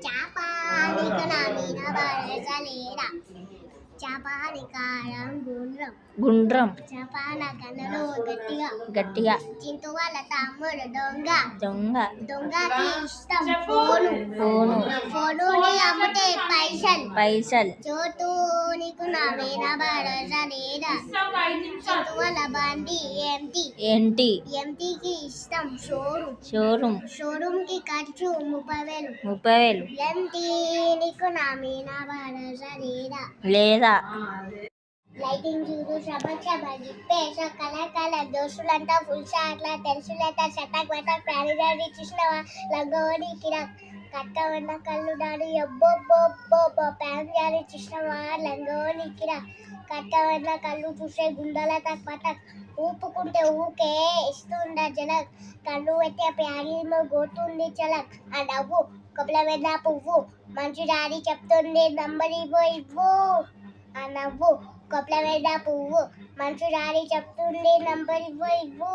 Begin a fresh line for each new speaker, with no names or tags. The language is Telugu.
చాపానిక నా మీద వరసలేరా చాపానికారం గుండ్రం
గుండ్రం
చపాన కన్నులు గట్టిగా
గట్టిగా
చింటూ వాళ్ళ తమ్ముడు దొంగ
దొంగ
దొంగకి ఇష్టం ఫోను
ఫోను
ఫోనుని అమ్మితే
పైసల్
చోటు నీకు నా మీద భరోసా లేదా చింటూ వాళ్ళ బండి
ఏంటి
ఎంటీకి ఇష్టం
షోరూమ్
కి ఖర్చు 30,000
30,000
ఎంటీ నీకు నా మీద భరోసా
లేదా
లైటింగ్ చూడు గిప్పేస కళ దోస్తులంతా ఫుల్ షాట్ల తెలుసులేత షటక్ వటక్ ప్రాణిదాడి చూసినవా లంగోడి కిరాక్ కట్ట ఉన్న కళ్ళు దాడి అబ్బోబ్బోబ్బో ప్యాన్ జాడి చూసినవా లంగోడి కిరాక్ కట్ట ఉన్న కళ్ళు చూసే గుండెల తక్ పటక్ ఊపుకుంటే ఊకే ఇస్తుండ జలక్ కళ్ళు పెట్టే ప్యారీమో గోతుంది చలక్ ఆ నవ్వు కొబ్బల మీద పువ్వు మంచి డాడీ చెప్తుంది నంబర్ ఇవ్వు ఆ నవ్వు కొప్పల మీద పువ్వు మంచు రాడి చెప్తుంది నంబర్ ఇవ్వు